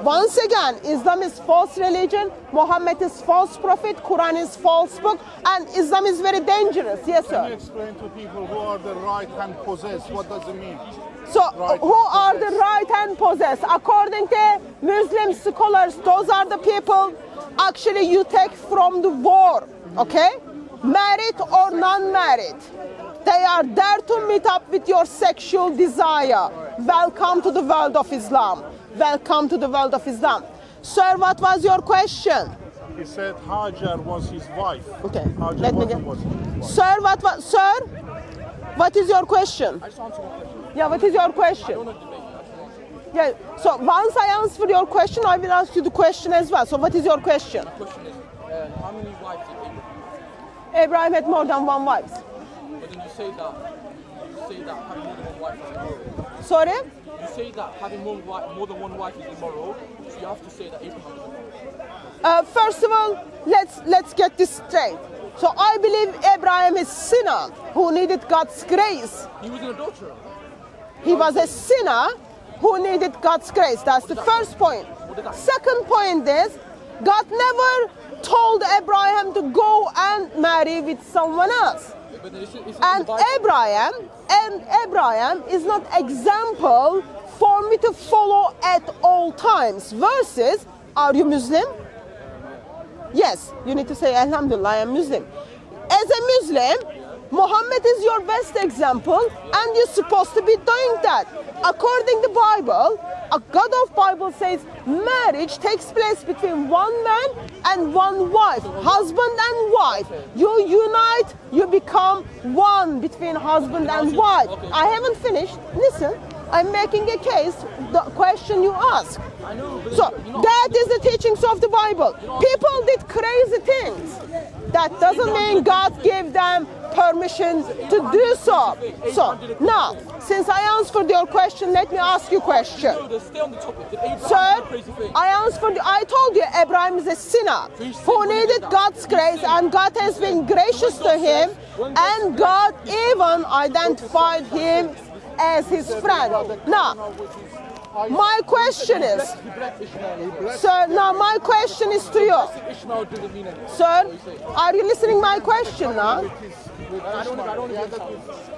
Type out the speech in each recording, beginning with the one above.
Once again, Islam is false religion, Muhammad is false prophet, Quran is false book, and Islam is very dangerous. Yes, sir. Can you explain to people who are the right hand possessed? What does it mean? So, who are the right hand possessed? According to Muslim scholars, those are the people actually you take from the war, okay? Married or non-married. They are there to meet up with your sexual desire. Welcome to the world of Islam. Welcome to the world of Islam. Sir, what was your question? He said Hajar was his wife. Okay, Hajar let me get. was his wife. Sir, what is your question? Yeah, what is your question? Yeah, so once I answer your question, I will ask you the question as well. So what is your question? The question is, how many wives did Abraham have? Abraham had more than one wife. But then you say that having more than one wife is immoral. Sorry? You say that having more than one wife is immoral, so you have to say that Abraham is immoral. First of all, let's get this straight. So I believe Abraham is sinner who needed God's grace. He was an adulterer. He was a sinner who needed God's grace. That's the first point. Second point is, God never told Abraham to go and marry with someone else. And Abraham is not example for me to follow at all times. Versus, are you Muslim? Yes, you need to say, Alhamdulillah, I am Muslim. As a Muslim, Muhammad is your best example, and you're supposed to be doing that. According to the Bible, a God of Bible says marriage takes place between one man and one wife, husband and wife. You unite, you become one between husband and wife. I haven't finished. Listen, I'm making a case, the question you ask. So that is the teachings of the Bible. People did crazy things. That doesn't mean God gave them permission to do so. So now, since I answered your question, let me ask you a question. Sir, I told you Abraham is a sinner who needed God's grace, and God has been gracious to him, and God even identified him as his friend. Now, my question is, sir, now my question is to you. Sir, are you listening my question now?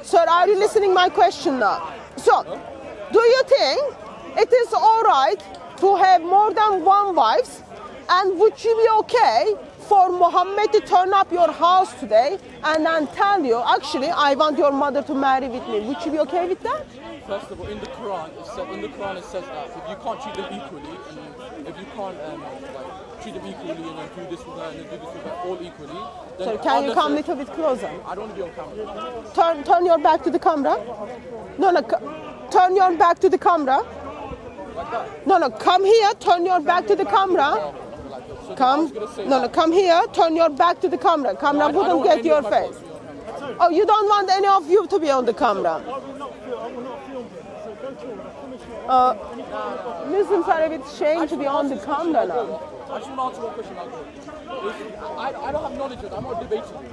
Sir, are you listening my question now? So, do you think it is all right to have more than one wife? And would you be okay for Muhammad to turn up your house today and then tell you, actually, I want your mother to marry with me? Would you be okay with that? First of all, in the Quran, it says that if you can't treat them equally, and if you can't treat them equally, and then do this with her, and then do this with her, all equally. Then so can you come a little bit closer? I don't want to be on camera. Turn your back to the camera. No, turn your back to the camera. Like that. No, come here. Turn your back to the camera. Come. No, come here. Turn your back to the camera. Camera wouldn't get your face. Oh, you don't want any of you to be on the camera. Muslims are a bit ashamed to be on the camera now. I just want to answer one question. I don't have knowledge of it. I'm not debating you.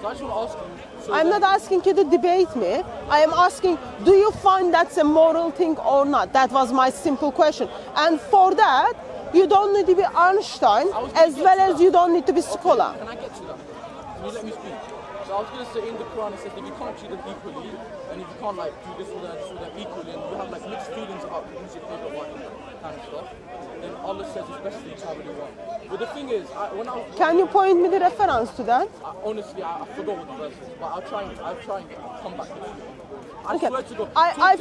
So I just want to ask you. So I'm not asking you to debate me. I am asking, do you find that's a moral thing or not? That was my simple question. And for that, you don't need to be Einstein as well as you don't need to be scholar. Can I get to that? Can you let me speak? So I was going to say, in the Quran it says if you can't treat them equally, and if you can't do this with them equally, and you have mixed feelings about who's your favorite wife, kind of stuff, then Allah says it's best for you to have what you want. But the thing is, can you point me the reference to that? Honestly, I forgot what the verse is, but I'll try and come back to it. Okay. Swear to God, I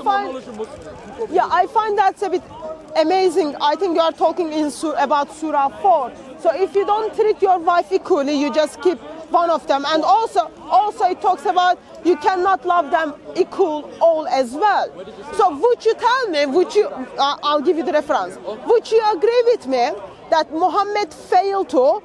find that's a bit amazing. I think you are talking about Surah 4. So if you don't treat your wife equally, you just keep one of them. And also it talks about you cannot love them equal all as well. So would you tell me, I'll give you the reference. Would you agree with me that Muhammad failed to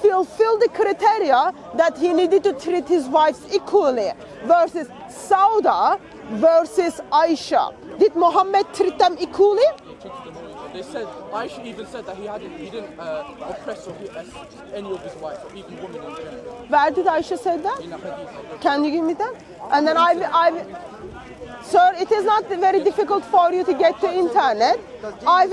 fulfill the criteria that he needed to treat his wives equally versus Sauda versus Aisha? Did Muhammad treat them equally? They said, Aisha even said that he didn't oppress any of his wives, or even women in general. Where did Aisha say that? In a hadith. Can you give me that? And then Sir, it is not very difficult for you to get to internet. I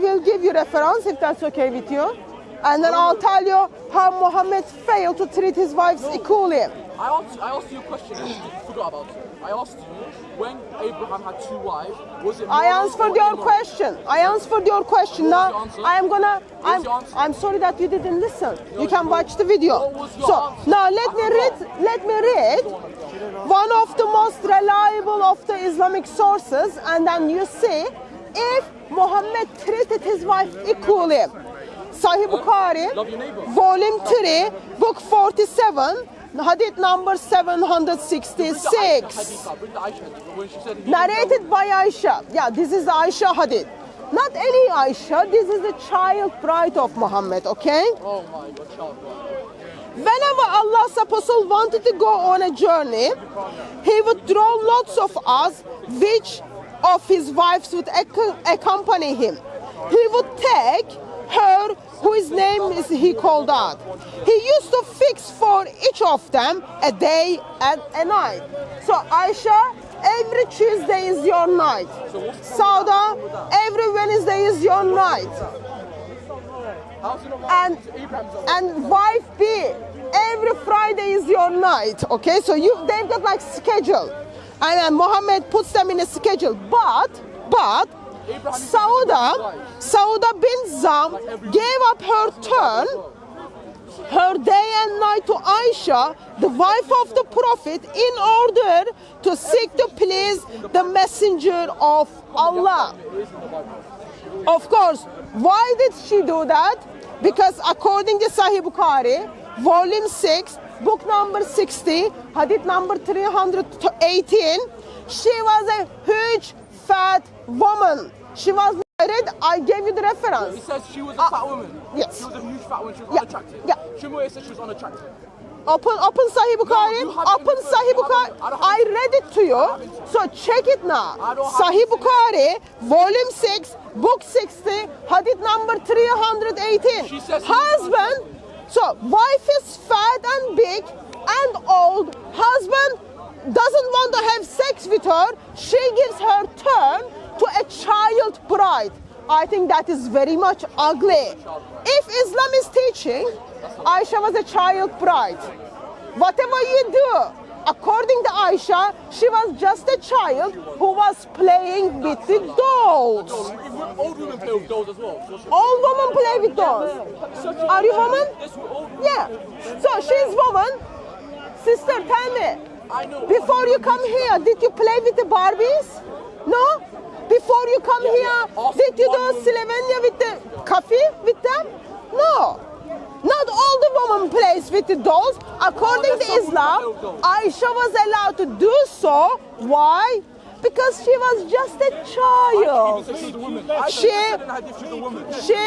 will give you reference if that's okay with you. And then I'll tell you how Muhammad failed to treat his wives equally. I asked you a question and you forgot about it. I asked you, when Abraham had 2 wives, was it I moral answered or your immoral? question. I answered your question. What was Now your answer? I am gonna. What was your answer? I'm sorry that you didn't listen. You can watch the video. What was your So answer? now let me read one of the most reliable of the Islamic sources, and then you see if Muhammad treated his wife equally. Sahih Bukhari, Love your neighbor. volume 3, book 47, hadith number 766. Bring the Aisha hadith, when she said he Narrated by Aisha. Yeah, this is the Aisha hadith. Not any Aisha, this is the child bride of Muhammad, okay? Oh my God, child. Whenever Allah's apostle wanted to go on a journey, he would draw lots of us, which of his wives would accompany him. He would take her whose name is he called out. He used to fix for each of them a day and a night. So Aisha, every Tuesday is your night. Sauda, every Wednesday is your night. And wife B, every Friday is your night. Okay, so they've got like schedule. And then Muhammad puts them in a schedule. But Sauda bin Zam gave up her turn, her day and night to Aisha, the wife of the Prophet, in order to seek to please the Messenger of Allah. Of course, why did she do that? Because according to Sahih Bukhari, volume 6, book number 60, hadith number 318, she was a huge fat woman. She was married. I gave you the reference. He says she was a fat woman. Yes. She was a huge fat woman. She was Yeah. unattractive. Yeah. Shumuel said she was unattractive. Open Sahih Bukhari. No, you have Open it. Sahih Bukhari. I don't have I it. read it to you. So check it now. I don't have Sahih it. Bukhari, volume 6, book 60, hadith number 318. She says- Husband, so wife is fat and big and old. Husband doesn't want to have sex with her. She gives her turn to a child bride. I think that is very much ugly. If Islam is teaching, Aisha was a child bride. Whatever you do, according to Aisha, she was just a child who was playing with the dolls. Old women play with dolls as well. All women play with dolls. Are you woman? Yeah. So she's woman. Sister, tell me. I know. Before you come here, did you play with the Barbies? No? Before you come here, did you do Slovenia with the coffee with them? No. Not all the women plays with the dolls. According to Islam, Aisha was allowed to do so. Why? Because she was just a child. She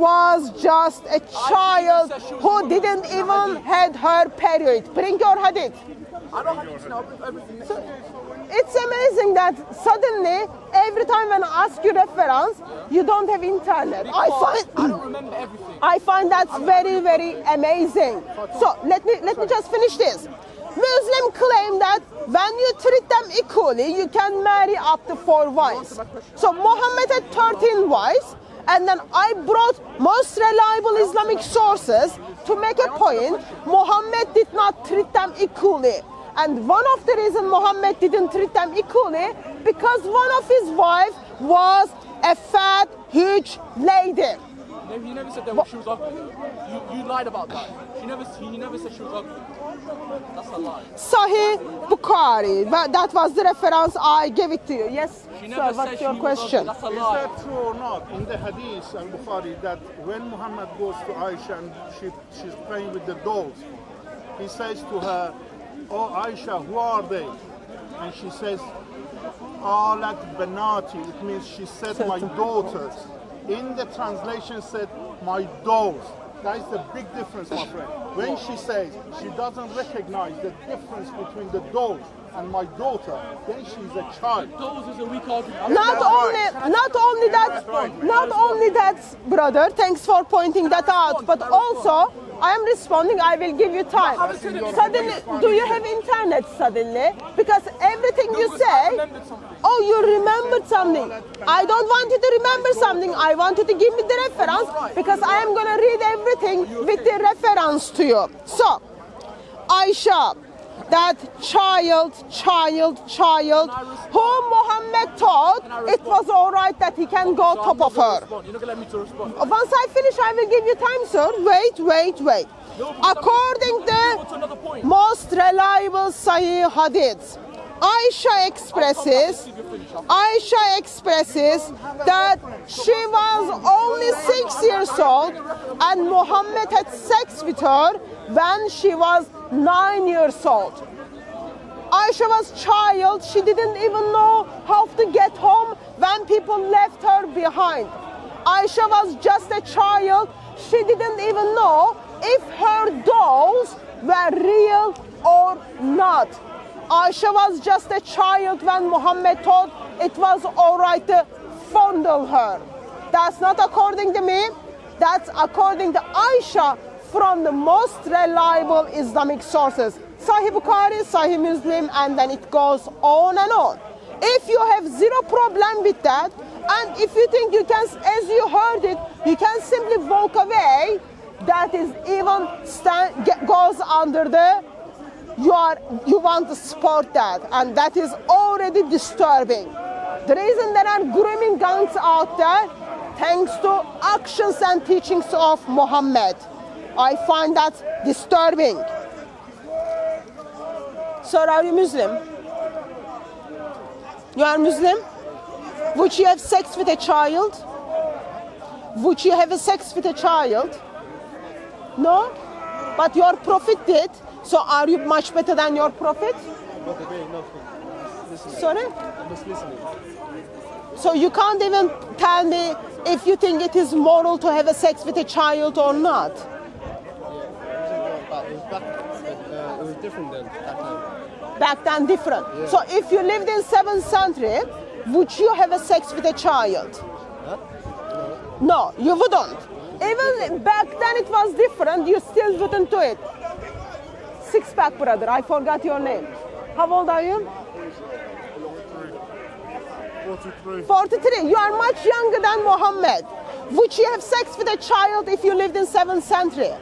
was just a child who didn't even had her period. Bring your hadith. I don't have to know everything. It's amazing that suddenly, every time when I ask you reference, you don't have internet. I don't remember everything. I find that's very, very amazing. So let me just finish this. Muslims claim that when you treat them equally, you can marry up to 4 wives. So Muhammad had 13 wives, and then I brought most reliable Islamic sources to make a point. Muhammad did not treat them equally. And one of the reasons Muhammad didn't treat them equally, because one of his wives was a fat, huge lady. He never said that she was ugly. You lied about that. He never said she was ugly. That's a lie. Sahih Bukhari. That was the reference I gave it to you. Yes, sir, what's your question? That's a Is lie. that true or not in the hadith and Bukhari that when Muhammad goes to Aisha and she's playing with the dolls, he says to her, "Oh Aisha, who are they?" And she says, "Qalat banati." It means she said my daughters. In the translation said my dolls. That is the big difference, my friend. When she says she doesn't recognize the difference between the dolls and my daughter, then she's a child. Dolls is a weak argument. Not only that, brother. Thanks for pointing that out. But also, I am responding. I will give you time. haven't said anything. Suddenly, do you have internet suddenly? Because everything you because I say, remembered something. oh, you remembered something. I don't want you to remember something. I want you to give me the reference because I am going to read everything with the reference to you. So, Aisha, that child, whom Muhammad thought it was all right that he can go So I'm top not of gonna her. respond. You're not gonna let me to respond. Once I finish, I will give you time, sir. Wait. No, because According I'm gonna move on to another to point. most reliable Sahih Hadith, Aisha expresses that she was only 6 years old and Muhammad had sex with her when she was 9 years old. Aisha was child, she didn't even know how to get home when people left her behind. Aisha was just a child, she didn't even know if her dolls were real or not. Aisha was just a child when Muhammad thought it was all right to fondle her. That's not according to me, that's according to Aisha from the most reliable Islamic sources. Sahih Bukhari, Sahih Muslim, and then it goes on and on. If you have zero problem with that, and if you think you can, as you heard it, you can simply walk away, that is even goes under the, you want to support that, and that is already disturbing. The reason there are grooming gangs out there, thanks to actions and teachings of Muhammad. I find that disturbing. Sir, are you Muslim? You are Muslim? Would you have sex with a child? Would you have a sex with a child? No? But your prophet did. So are you much better than your prophet? Sorry? So you can't even tell me if you think it is moral to have a sex with a child or not. It was different then, that time. Back then different. Yeah. So if you lived in 7th century, would you have a sex with a child? Huh? No, you wouldn't. Even back then it was different, you still wouldn't do it. Six-pack brother, I forgot your name. How old are you? 43. 43. You are much younger than Muhammad. Would you have sex with a child if you lived in 7th century?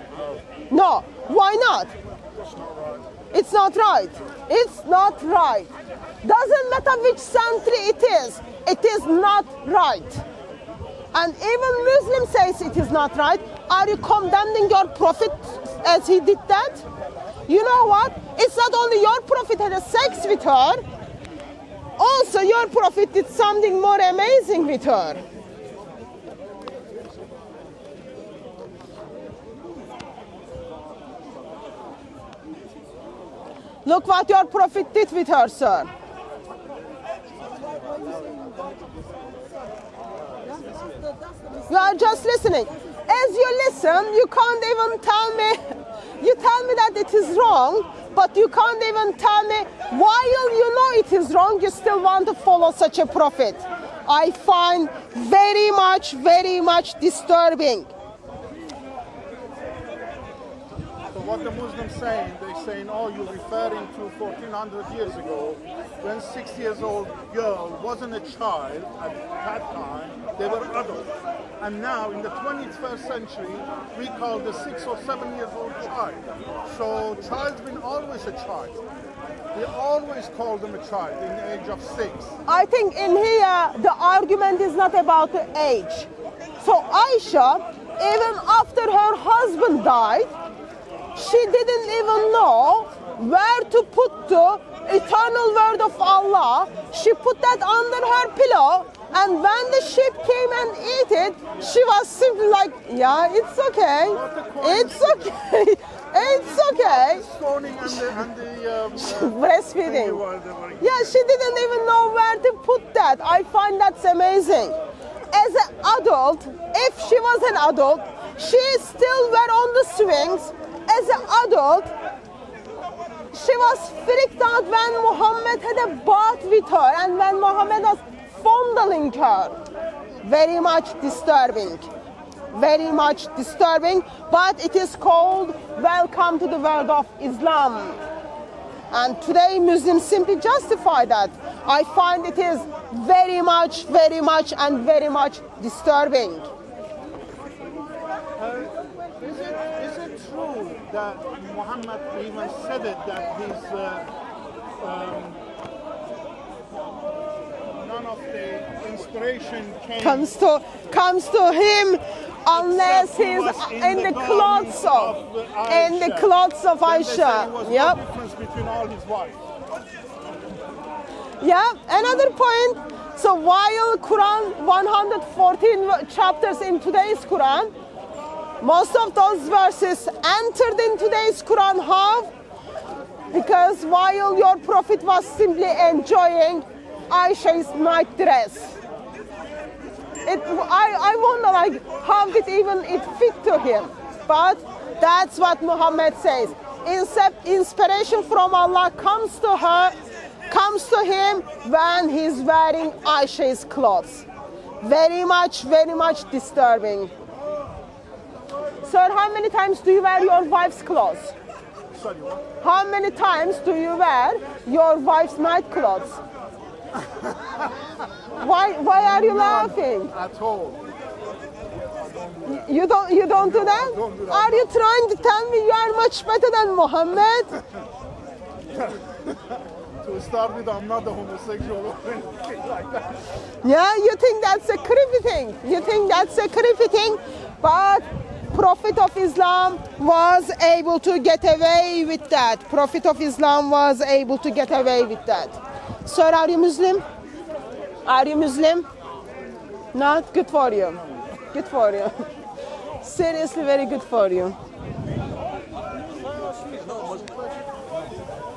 No. Why not? It's not right. It's not right. Doesn't matter which century it is not right. And even Muslim says it is not right. Are you condemning your prophet as he did that? You know what? It's not only your prophet had a sex with her, also your prophet did something more amazing with her. Look what your prophet did with her, sir. You are just listening. As you listen, you can't even tell me, you tell me that it is wrong, but you can't even tell me while you know it is wrong, you still want to follow such a prophet. I find very much disturbing. So what the Muslims saying, they're saying, oh, you're referring to 1400 years ago, when 6-year-old girl wasn't a child at that time, they were adults. And now in the 21st century, we call the 6 or 7 years old child. So child's been always a child. We always call them a child in the age of 6. I think in here, the argument is not about the age. So Aisha, even after her husband died, she didn't even know where to put the eternal word of Allah. She put that under her pillow, and when the sheep came and ate it, she was simply like, yeah, it's okay. It's okay. It's okay. Stoning and the Breastfeeding. Yeah, she didn't even know where to put that. I find that's amazing. As an adult, if she was an adult, she still were on the swings. As an adult, she was freaked out when Muhammad had a bath with her and when Muhammad was fondling her. Very much disturbing. very much disturbing, but it is called Welcome to the World of Islam. And today Muslims simply justify that. I find it is very much and very much disturbing. Is it true that Muhammad even said it, that his none of the inspiration comes to him unless except he he's was in the clothes of Aisha. Yep. No difference between all his wives. Yeah, another point. So while Quran 114 chapters in today's Quran, most of those verses entered in today's Quran have, because while your prophet was simply enjoying Aisha's night dress. I wonder like how did even it fit to him, but that's what Muhammad says. Inspiration from Allah comes to him when he's wearing Aisha's clothes. Very much disturbing. Sir, how many times do you wear your wife's clothes? Sorry, what? How many times do you wear your wife's night clothes? Why are you laughing? At all. You don't do that? Don't do that. Are you trying to tell me you are much better than Muhammad? To start with, I'm not a homosexual or anything like that. Yeah, you think that's a creepy thing. But Prophet of Islam was able to get away with that. Sir, are you Muslim? Not good for you. Seriously, very good for you.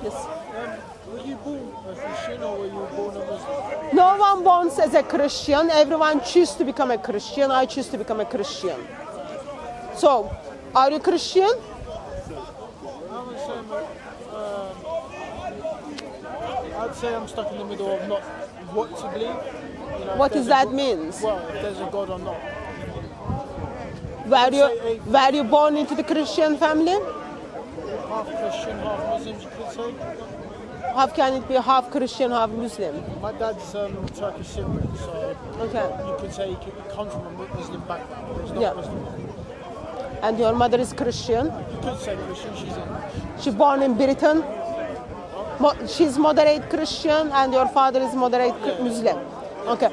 Yes. Were you born a Christian or were you born a Muslim? No one born as a Christian. Everyone chooses to become a Christian. I choose to become a Christian. So, are you Christian? I would say I'd say I'm stuck in the middle of not what to believe. You know, What if does there's a that God- mean? Well, if there's a God or not. Were you born into the Christian family? Half Christian, half Muslim, you could say. How can it be half Christian, half Muslim? My dad's Turkish Cypriot, so Okay. you could say he comes from a Muslim background, but he's not Yeah. Muslim. And your mother is Christian? You could say Christian, she's English. She born in Britain? She's moderate Christian and your father is moderate Muslim. Okay.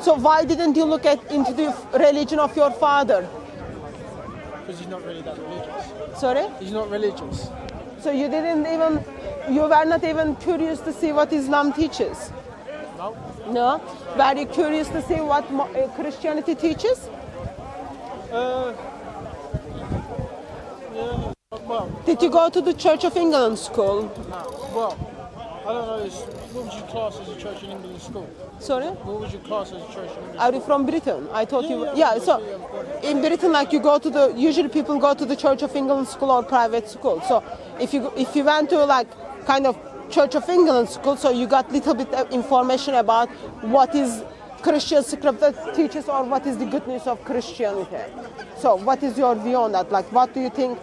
So why didn't you look into the religion of your father? Because he's not really that religious. Sorry? He's not religious. So you were not even curious to see what Islam teaches? No? No? Were you curious to see what Christianity teaches? Yeah. Well, Did you go to the Church of England school? no. Well, I don't know. What would you class as a Church in England school? Sorry? What would you class as a Church in England Are you from Britain? I thought you. Yeah, Yeah. So in Britain, like you go to usually people go to the Church of England school or private school. So if you went to like kind of Church of England school, so you got little bit of information about what is Christian scripture teaches or what is the good news of Christianity. So what is your view on that? Like what do you think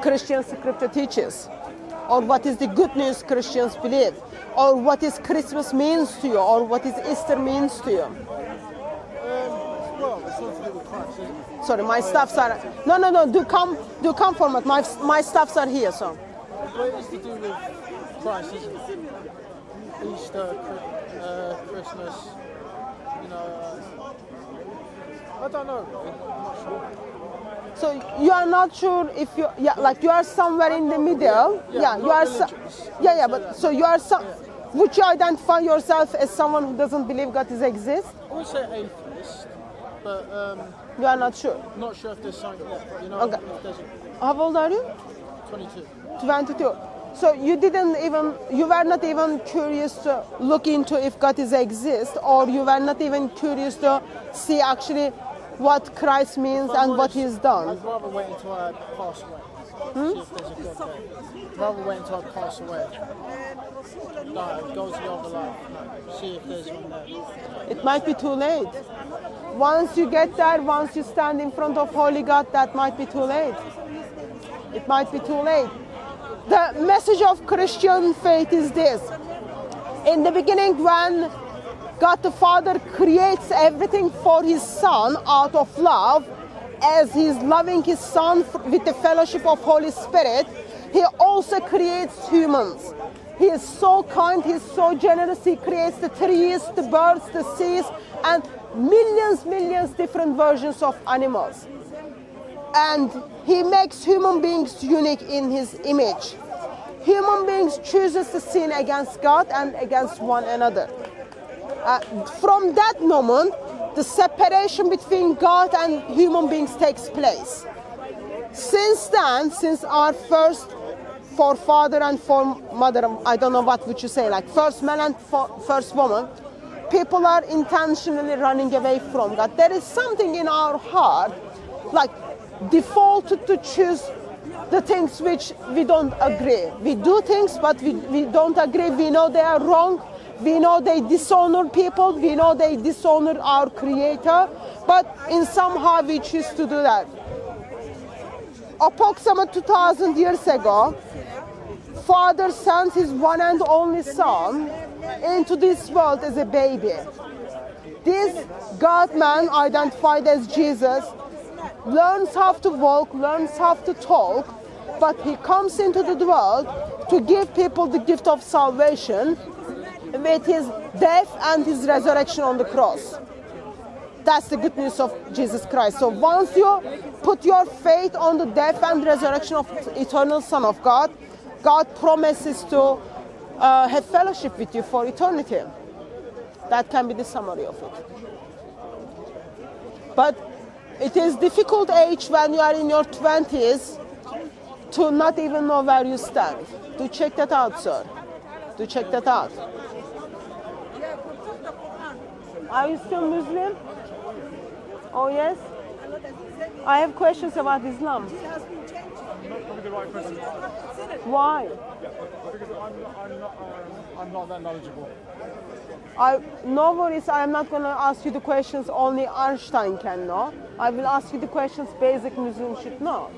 Christian scripture teaches? Or what is the good news Christians believe? Or what is Christmas means to you? Or what is Easter means to you? Well, it's not to do with Christ, isn't it? Sorry, my stuffs are... No, do come format. My stuffs are here, so... Well, it's to do with Christ, isn't it? Easter, Christmas, you know... I don't know, really. I'm not sure. So you are not sure if you... Yeah, like you are somewhere in the middle. Yeah, you are... religious. But so you are some... Would you identify yourself as someone who doesn't believe God exists? I would say atheist, but You are not sure. not sure if there's something there. You know, Okay. if there's How old are you? 22. 22. So you were not even curious to look into if God exists, or you were not even curious to see actually what Christ means and what He's done. I'd rather wait until I pass away. See if there's a God there. I'd rather wait until I pass away. No, go to the other life. No, see if there's one there. It might be too late. once you get there, once you stand in front of holy God, that might be too late. It might be too late. The message of Christian faith is this. In the beginning, when God the Father creates everything for his Son out of love, as he's loving his Son with the fellowship of Holy Spirit, he also creates humans. He is so kind, he's so generous, he creates the trees, the birds, the seas, and millions different versions of animals. And he makes human beings unique in his image. Human beings chooses to sin against God and against one another. From that moment, the separation between God and human beings takes place. Since then, since our first forefather and foremother, I don't know what would you say, like first man and first woman, people are intentionally running away from God. There is something in our heart, like defaulted to choose the things which we don't agree. We do things, but we don't agree. We know they are wrong. We know they dishonor people. We know they dishonor our Creator. But in somehow we choose to do that. Approximately 2,000 years ago, Father sent his one and only Son into this world as a baby. This God-man, identified as Jesus, learns how to walk, learns how to talk, but he comes into the world to give people the gift of salvation with his death and his resurrection on the cross. That's the good news of Jesus Christ. So once you put your faith on the death and resurrection of the eternal Son of God, God promises to have fellowship with you for eternity. That can be the summary of it. But it is difficult age when you are in your 20s to not even know where you stand. Do check that out, sir. Do check that out. Are you still Muslim? Oh yes? I have questions about Islam. Probably the right person. Why? Because I'm not that knowledgeable. No worries, I am not going to ask you the questions only Einstein can know. I will ask you the questions basic Muslims should know.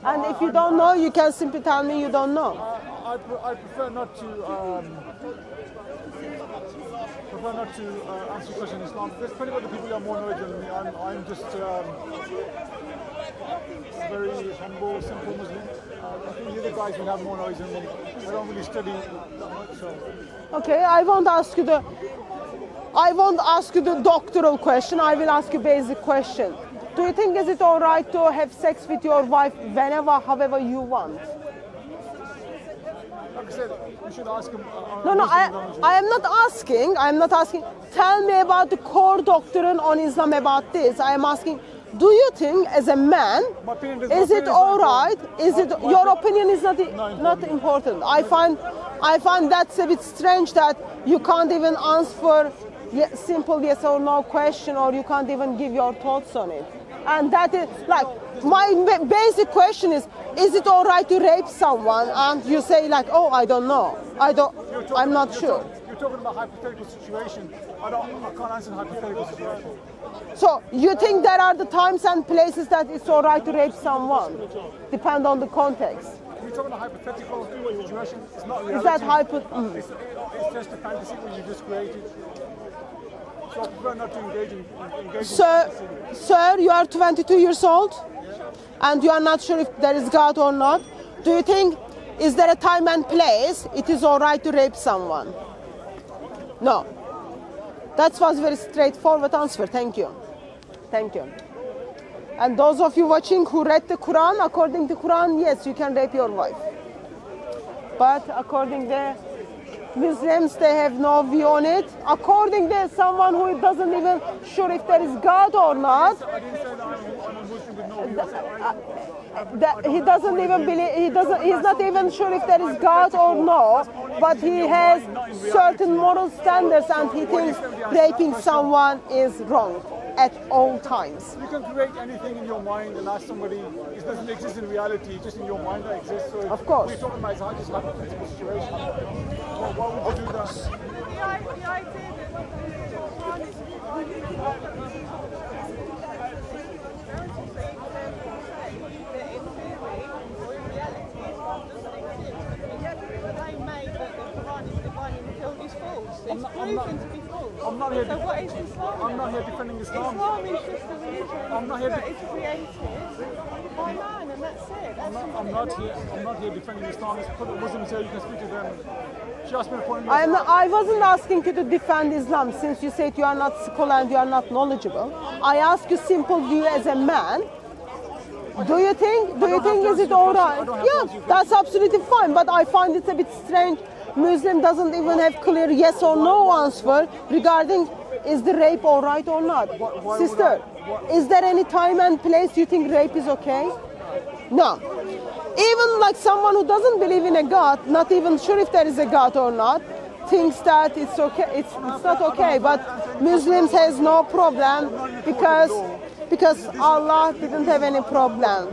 And if you don't know, you can simply tell me you don't know. I prefer not to answer questions in Islam. There's plenty of other people who are more knowledgeable than me. I'm just a very humble, simple Muslim. I think the other guys will have more knowledge than me. I don't really study that much, so. Okay, I won't ask you the doctoral question. I will ask you basic question. Do you think is it all right to have sex with your wife whenever, however you want? Like I said, you should ask him. No, I am not asking. Tell me about the core doctrine on Islam about this. I am asking, do you think as a man, is it all right? Is it your opinion is not important? I find that's a bit strange that you can't even answer simple yes or no question, or you can't even give your thoughts on it. And that is like my basic question is it all right to rape someone? And you say like, oh, I don't know. I'm not sure. You're talking about hypothetical situation. I can't answer the hypothetical situation. So you think there are the times and places that it's all right to rape someone? Depend on the context. You're talking about hypothetical situation. It's not reality. Is that It's just a fantasy that you just created. So I prefer not to engage in Sir, you are 22 years old and you are not sure if there is God or not. Do you think, is there a time and place it is all right to rape someone? No. That was a very straightforward answer. Thank you. Thank you. And those of you watching who read the Quran, according to Quran, yes, you can rape your wife. But according to Muslims, they have no view on it. According to someone who doesn't even sure if there is God or not, I didn't say that I'm a Muslim with no views. he doesn't even believe. He's not even sure if there is God or no. But he has certain moral standards, and he thinks raping someone is wrong at all times. You can create anything in your mind and ask somebody. It doesn't exist in reality. It's just in your mind that exists. So of course. We're talking about just hypothetical situation. Well, why would you do that? not here. So what is Islam? I'm not here defending Islam. Islam is just a religion I'm not here that to- is created by man, and that's it. That's I'm not here defending Islam. It's put Muslims here. You can speak to them. She asked me a point. I wasn't asking you to defend Islam since you said you are not scholar and you are not knowledgeable. I ask you simple view as a man. Do you think is it all right? Yeah, that's absolutely fine. But I find it a bit strange. Muslim doesn't even have clear yes or no answer regarding is the rape all right or not. Sister, is there any time and place you think rape is okay? No. Even like someone who doesn't believe in a God, not even sure if there is a God or not, thinks that it's okay. It's not okay. But Muslims has no problem because Allah didn't have any problem.